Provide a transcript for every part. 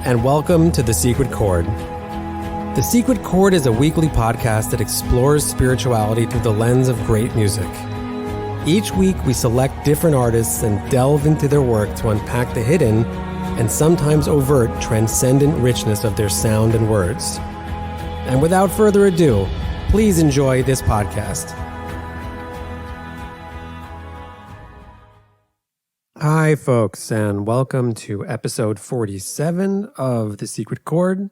and welcome to The Secret Chord. The Secret Chord is a weekly podcast that explores spirituality through the lens of great music. Each week, we select different artists and delve into their work to unpack the hidden and sometimes overt transcendent richness of their sound and words. And without further ado, please enjoy this podcast. Hi, folks, and welcome to episode 47 of The Secret Chord.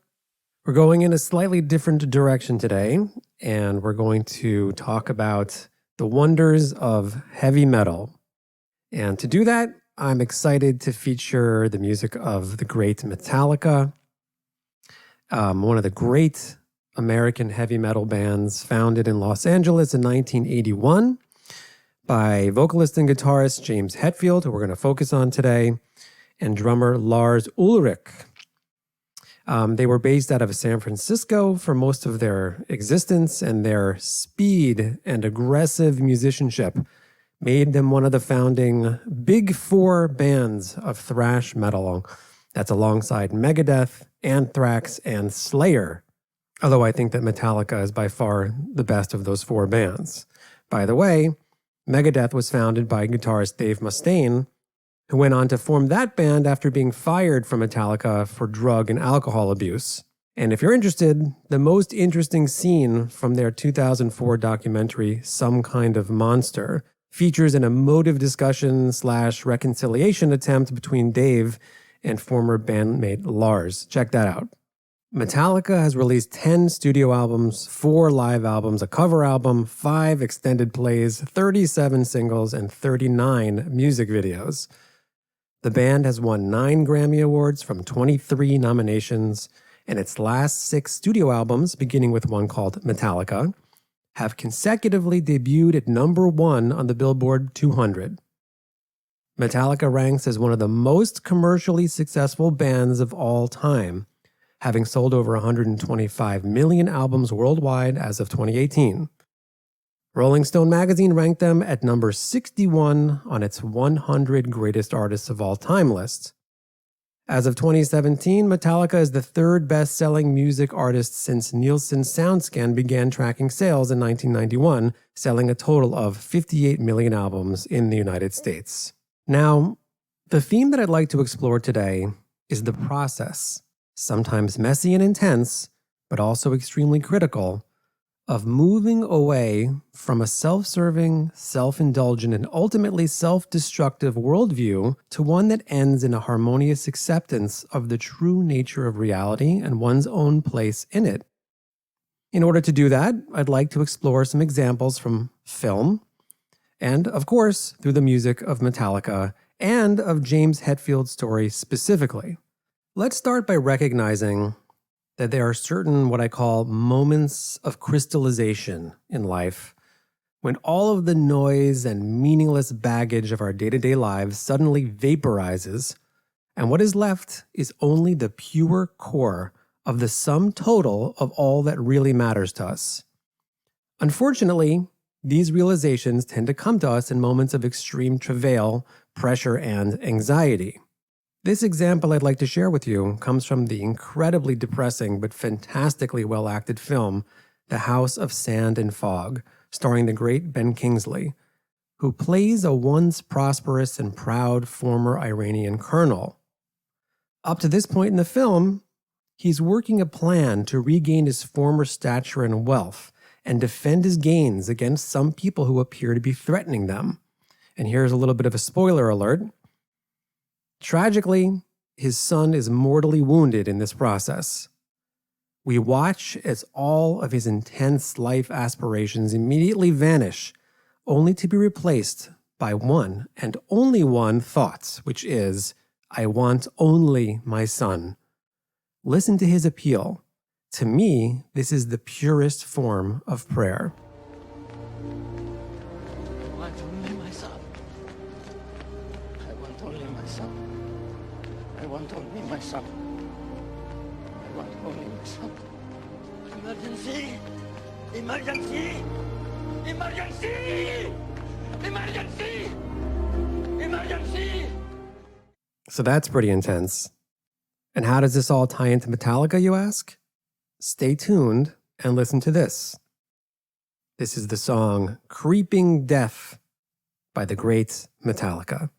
We're going in a slightly different direction today, and we're going to talk about the wonders of heavy metal. And to do that, I'm excited to feature the music of the great Metallica, one of the great American heavy metal bands founded in Los Angeles in 1981 by vocalist and guitarist James Hetfield, who we're going to focus on today, and drummer Lars Ulrich. They were based out of San Francisco for most of their existence, and their speed and aggressive musicianship made them one of the founding big four bands of thrash metal. That's alongside Megadeth, Anthrax, and Slayer. Although I think that Metallica is by far the best of those four bands. By the way, Megadeth was founded by guitarist Dave Mustaine, who went on to form that band after being fired from Metallica for drug and alcohol abuse. And if you're interested, the most interesting scene from their 2004 documentary, Some Kind of Monster, features an emotive discussion/reconciliation attempt between Dave and former bandmate Lars. Check that out. Metallica has released 10 studio albums, 4 live albums, a cover album, 5 extended plays, 37 singles, and 39 music videos. The band has won 9 Grammy Awards from 23 nominations, and its last 6 studio albums, beginning with one called Metallica, have consecutively debuted at number 1 on the Billboard 200. Metallica ranks as one of the most commercially successful bands of all time, having sold over 125 million albums worldwide as of 2018. Rolling Stone magazine ranked them at number 61 on its 100 Greatest Artists of All Time list. As of 2017, Metallica is the third best-selling music artist since Nielsen SoundScan began tracking sales in 1991, selling a total of 58 million albums in the United States. Now, the theme that I'd like to explore today is the process, sometimes messy and intense, but also extremely critical, of moving away from a self-serving, self-indulgent, and ultimately self-destructive worldview to one that ends in a harmonious acceptance of the true nature of reality and one's own place in it. In order to do that, I'd like to explore some examples from film, and of course, through the music of Metallica and of James Hetfield's story specifically. Let's start by recognizing that there are certain what I call moments of crystallization in life, when all of the noise and meaningless baggage of our day-to-day lives suddenly vaporizes, and what is left is only the pure core of the sum total of all that really matters to us. Unfortunately, these realizations tend to come to us in moments of extreme travail, pressure, and anxiety. This example I'd like to share with you comes from the incredibly depressing but fantastically well-acted film, The House of Sand and Fog, starring the great Ben Kingsley, who plays a once prosperous and proud former Iranian colonel. Up to this point in the film, he's working a plan to regain his former stature and wealth and defend his gains against some people who appear to be threatening them. And here's a little bit of a spoiler alert. Tragically, his son is mortally wounded in this process. We watch as all of his intense life aspirations immediately vanish, only to be replaced by one and only one thought, which is, I want only my son. Listen to his appeal. To me, this is the purest form of prayer. I want only my son. I want only my son. I want only my son. I want only my son. Emergency! Emergency! Emergency! Emergency! Emergency! So that's pretty intense. And how does this all tie into Metallica, you ask? Stay tuned and listen to this. This is the song Creeping Death by the great Metallica.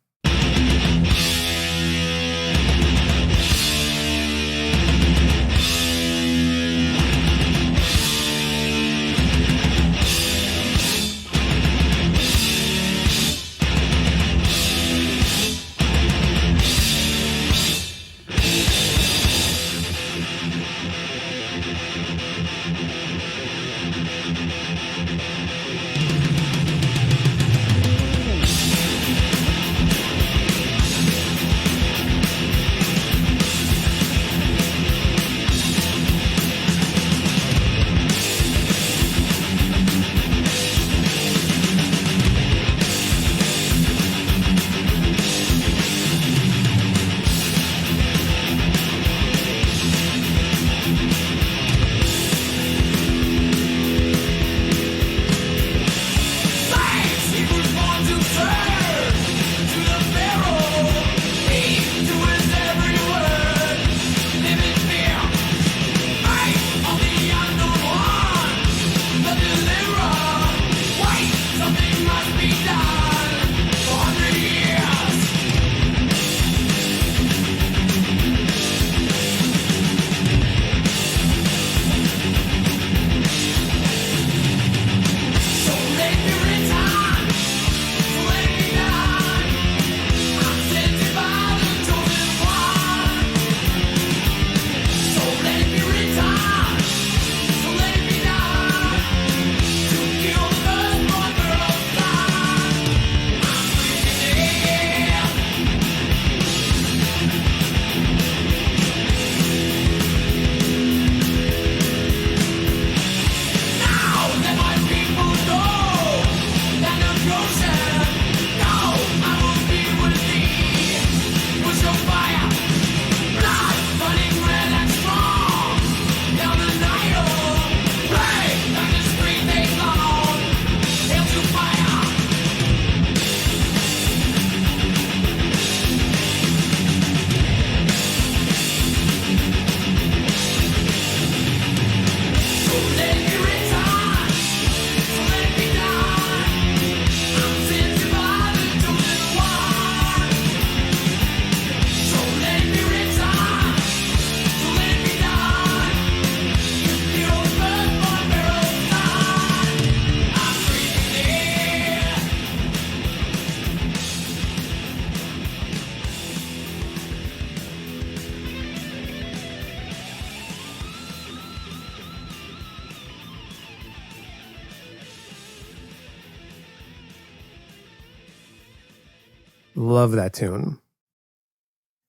Love that tune.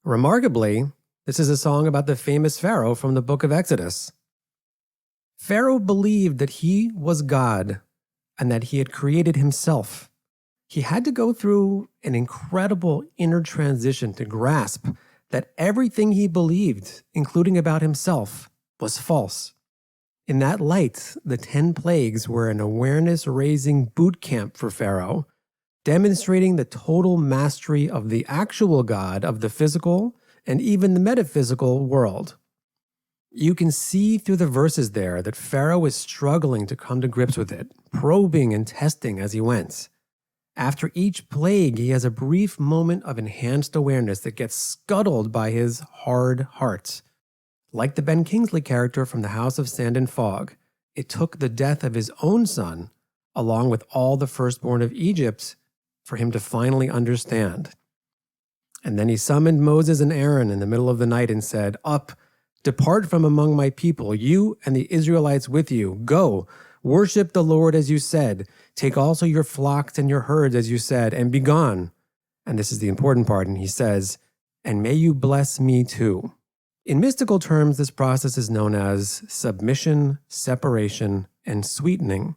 Remarkably, this is a song about the famous Pharaoh from the book of Exodus. Pharaoh believed that he was God and that he had created himself. He had to go through an incredible inner transition to grasp that everything he believed, including about himself, was false. In that light, the 10 plagues were an awareness-raising boot camp for Pharaoh, demonstrating the total mastery of the actual God of the physical and even the metaphysical world. You can see through the verses there that Pharaoh is struggling to come to grips with it, probing and testing as he went. After each plague, he has a brief moment of enhanced awareness that gets scuttled by his hard heart. Like the Ben Kingsley character from The House of Sand and Fog, it took the death of his own son, along with all the firstborn of Egypt, for him to finally understand. And then he summoned Moses and Aaron in the middle of the night and said, "Up, depart from among my people, you and the Israelites with you. Go, worship the Lord as you said. Take also your flocks and your herds as you said, and be gone." And this is the important part, and he says, "And may you bless me too." In mystical terms, this process is known as submission, separation, and sweetening.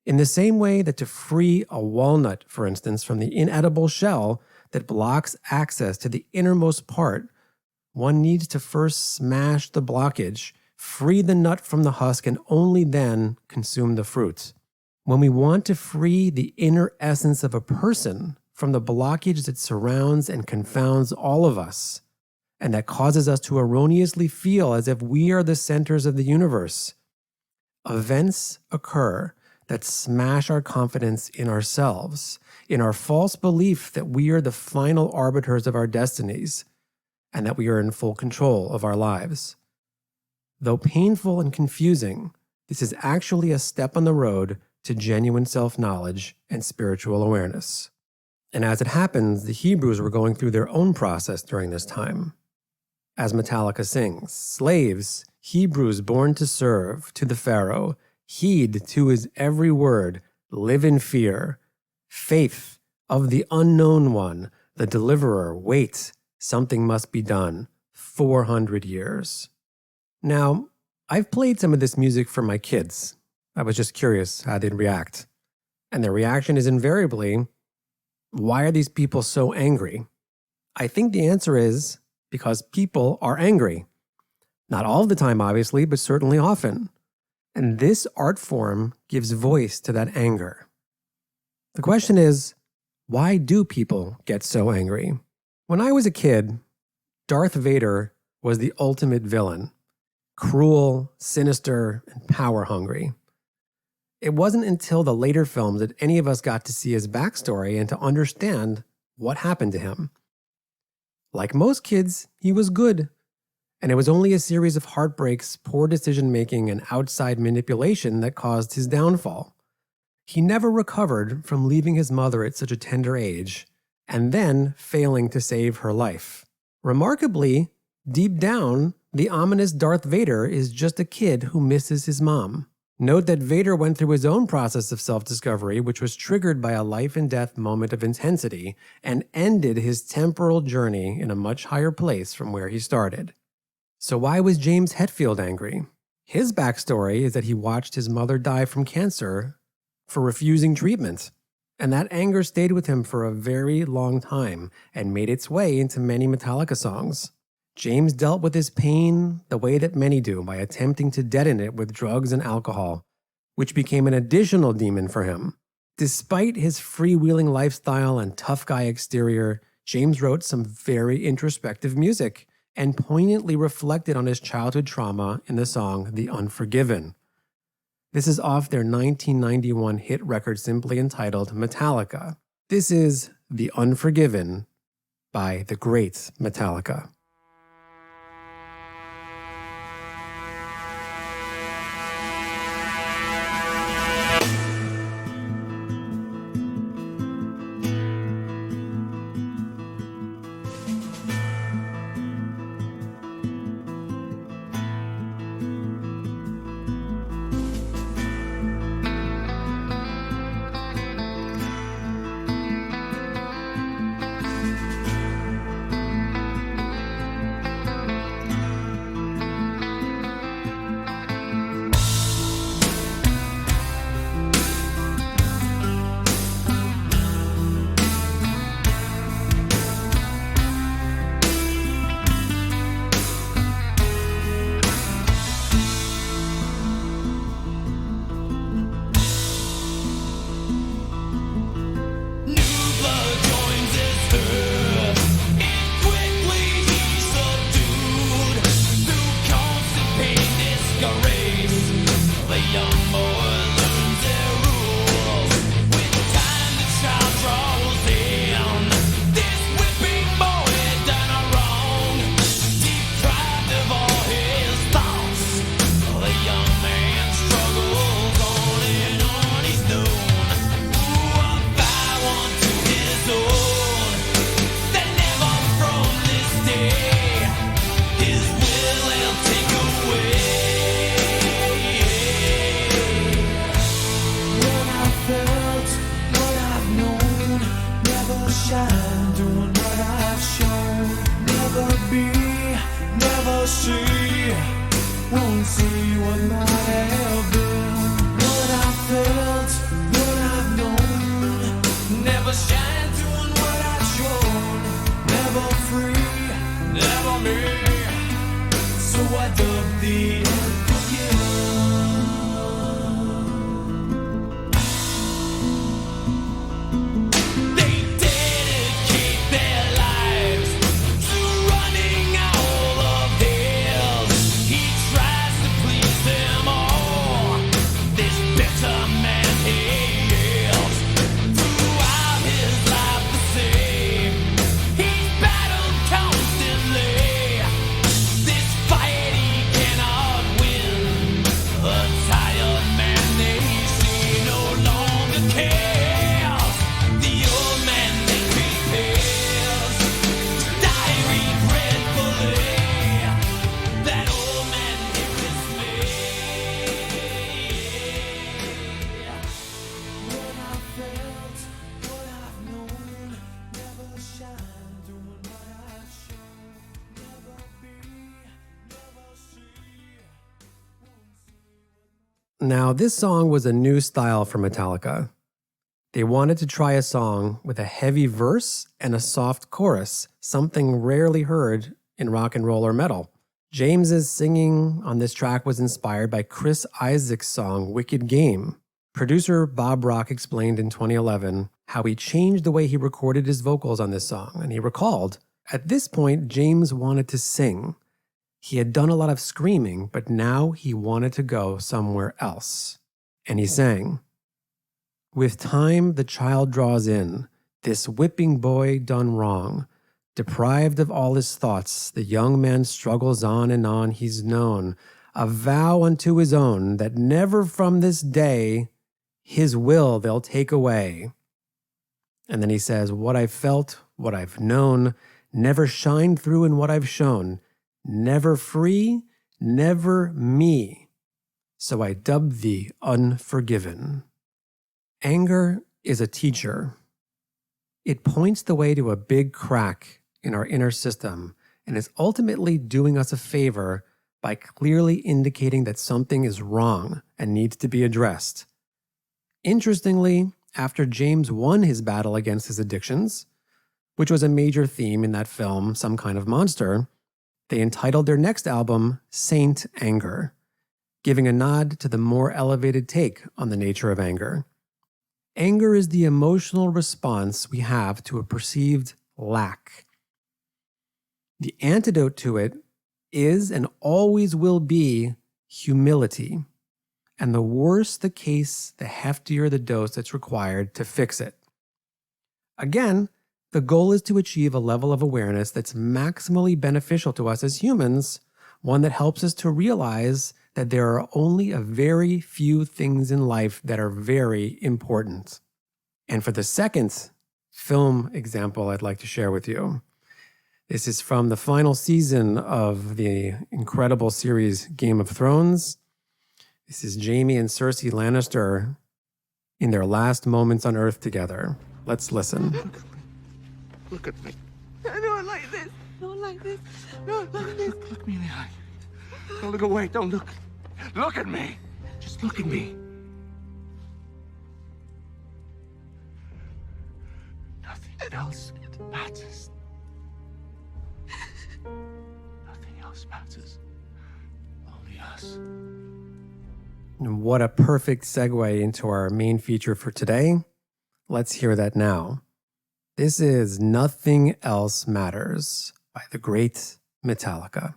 In the same way that to free a walnut, for instance, from the inedible shell that blocks access to the innermost part, one needs to first smash the blockage, free the nut from the husk, and only then consume the fruit. When we want to free the inner essence of a person from the blockage that surrounds and confounds all of us, and that causes us to erroneously feel as if we are the centers of the universe. Events occur that smash our confidence in ourselves, in our false belief that we are the final arbiters of our destinies, and that we are in full control of our lives. Though painful and confusing, this is actually a step on the road to genuine self-knowledge and spiritual awareness. And as it happens, the Hebrews were going through their own process during this time. As Metallica sings, slaves, Hebrews born to serve, to the Pharaoh, heed to his every word, live in fear. Faith of the unknown one, the deliverer, wait, something must be done. 400 years. Now, I've played some of this music for my kids. I was just curious how they'd react. And their reaction is invariably, why are these people so angry? I think the answer is because people are angry. Not all the time, obviously, but certainly often. And this art form gives voice to that anger. The question is, why do people get so angry? When I was a kid, Darth Vader was the ultimate villain. Cruel, sinister, and power-hungry. It wasn't until the later films that any of us got to see his backstory and to understand what happened to him. Like most kids, he was good. And it was only a series of heartbreaks, poor decision-making, and outside manipulation that caused his downfall. He never recovered from leaving his mother at such a tender age, and then failing to save her life. Remarkably, deep down, the ominous Darth Vader is just a kid who misses his mom. Note that Vader went through his own process of self-discovery, which was triggered by a life-and-death moment of intensity, and ended his temporal journey in a much higher place from where he started. So why was James Hetfield angry? His backstory is that he watched his mother die from cancer for refusing treatment, and that anger stayed with him for a very long time and made its way into many Metallica songs. James dealt with his pain the way that many do, by attempting to deaden it with drugs and alcohol, which became an additional demon for him. Despite his freewheeling lifestyle and tough guy exterior, James wrote some very introspective music and poignantly reflected on his childhood trauma in the song The Unforgiven. This is off their 1991 hit record simply entitled Metallica. This is The Unforgiven by the great Metallica. Now, this song was a new style for Metallica. They wanted to try a song with a heavy verse and a soft chorus, something rarely heard in rock and roll or metal. James's singing on this track was inspired by Chris Isaak's song Wicked Game. Producer Bob Rock explained in 2011 how he changed the way he recorded his vocals on this song, and he recalled, at this point, James wanted to sing. He had done a lot of screaming, but now he wanted to go somewhere else. And he sang, "With time the child draws in, this whipping boy done wrong. Deprived of all his thoughts, the young man struggles on and on, he's known. A vow unto his own, that never from this day his will they'll take away." And then he says, "What I've felt, what I've known, never shined through in what I've shown. Never free, never me. So I dub thee unforgiven." Anger is a teacher. It points the way to a big crack in our inner system and is ultimately doing us a favor by clearly indicating that something is wrong and needs to be addressed. Interestingly, after James won his battle against his addictions, which was a major theme in that film, Some Kind of Monster, they entitled their next album Saint Anger, giving a nod to the more elevated take on the nature of anger. Anger is the emotional response we have to a perceived lack. The antidote to it is and always will be humility. And the worse the case, the heftier the dose that's required to fix it. Again, the goal is to achieve a level of awareness that's maximally beneficial to us as humans, one that helps us to realize that there are only a very few things in life that are very important. And for the second film example I'd like to share with you, this is from the final season of the incredible series Game of Thrones. This is Jaime and Cersei Lannister in their last moments on Earth together. Let's listen. Look at me. I don't like this. Don't like this. Don't like this. Look me in the eye. Don't look away. Don't look. Look at me. Just look at me. Nothing else matters. Nothing else matters. Only us. And what a perfect segue into our main feature for today. Let's hear that now. This is Nothing Else Matters by the great Metallica.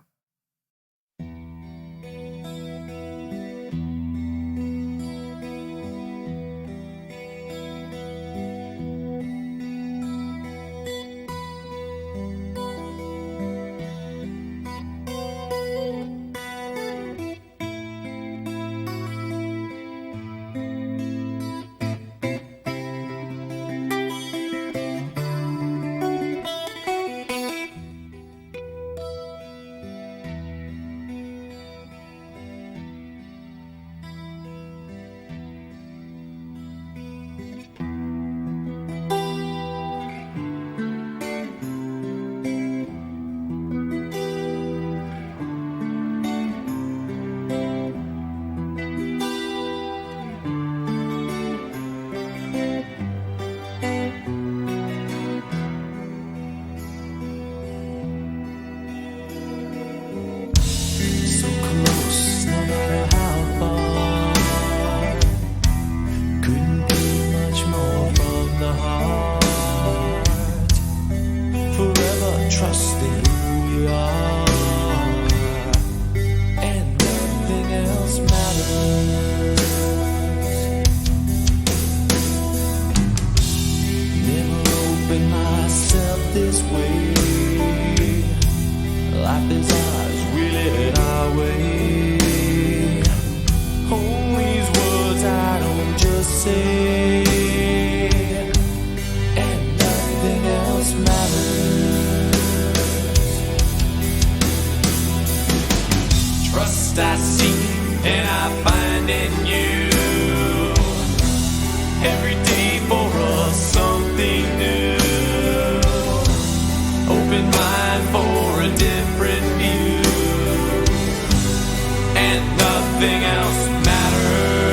I seek and I find in you every day for us something new. Open mind for a different view, and nothing else matters.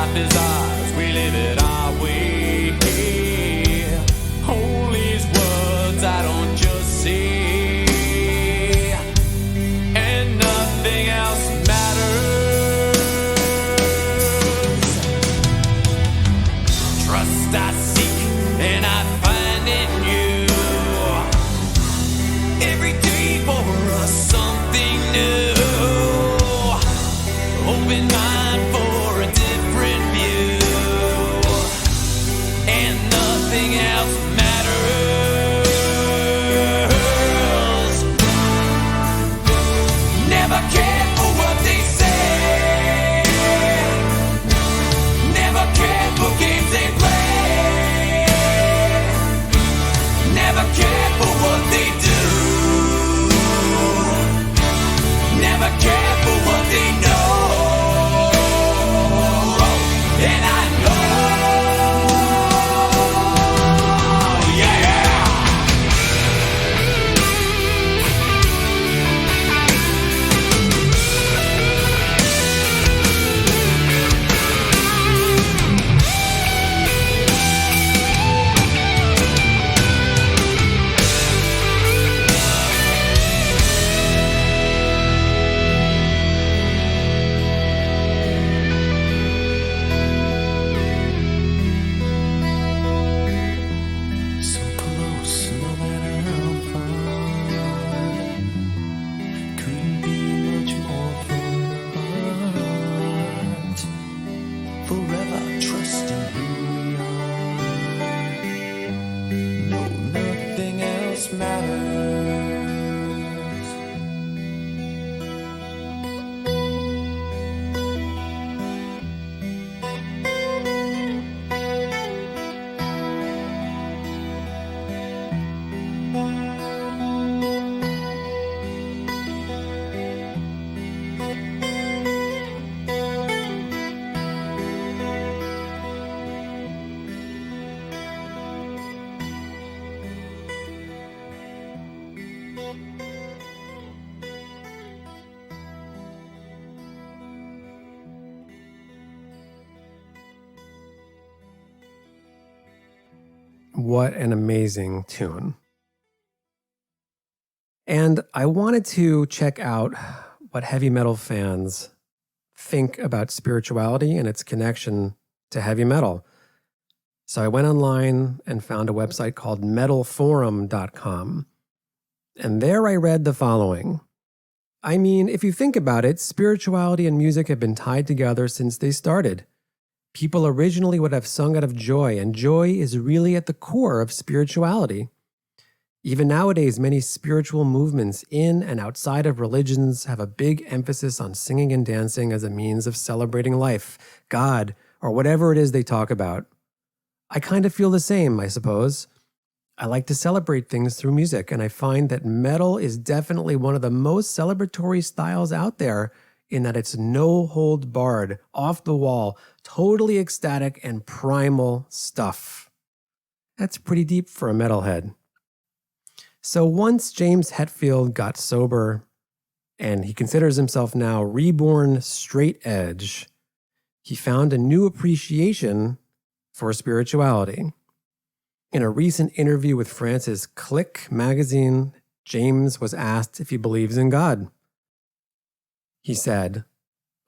Life is ours, we live it our way. All these words I don't just say, and nothing else matters. Trust I seek and I find in you. Every day for us something new. Open mind for a different view, and nothing else matters. Never care for what they say, never care for games they play, never care for what they do, never care for what they know. And I know, yeah. So close, no matter how far. Couldn't be much more from the heart. Forever trusting who we are. No, nothing else matters. What an amazing tune. And I wanted to check out what heavy metal fans think about spirituality and its connection to heavy metal. So I went online and found a website called metalforum.com. And there I read the following. I mean, if you think about it, spirituality and music have been tied together since they started. People originally would have sung out of joy, and joy is really at the core of spirituality. Even nowadays, many spiritual movements in and outside of religions have a big emphasis on singing and dancing as a means of celebrating life, God, or whatever it is they talk about. I kind of feel the same, I suppose. I like to celebrate things through music, and I find that metal is definitely one of the most celebratory styles out there, in that it's no hold barred, off the wall, totally ecstatic and primal stuff. That's pretty deep for a metalhead. So once James Hetfield got sober, and he considers himself now reborn straight edge, he found a new appreciation for spirituality. In a recent interview with France's Click magazine, James was asked if he believes in God. He said,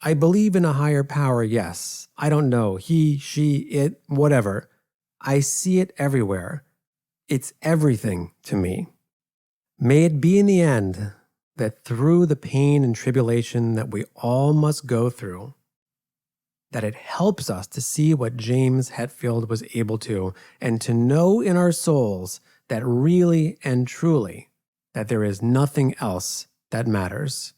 "I believe in a higher power, yes. I don't know, he, she, it, whatever. I see it everywhere. It's everything to me. May it be in the end that through the pain and tribulation that we all must go through, that it helps us to see what James Hetfield was able to, and to know in our souls that really and truly that there is nothing else that matters."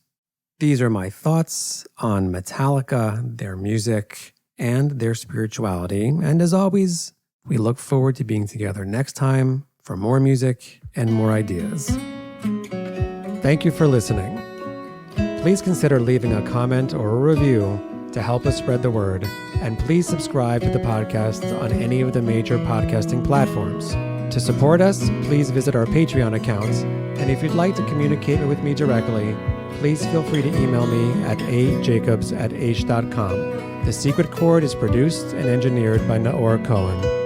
These are my thoughts on Metallica, their music, and their spirituality. And as always, we look forward to being together next time for more music and more ideas. Thank you for listening. Please consider leaving a comment or a review to help us spread the word. And please subscribe to the podcast on any of the major podcasting platforms. To support us, please visit our Patreon accounts. And if you'd like to communicate with me directly, please feel free to email me at ajacobs@h.com. The Secret Chord is produced and engineered by Naor Cohen.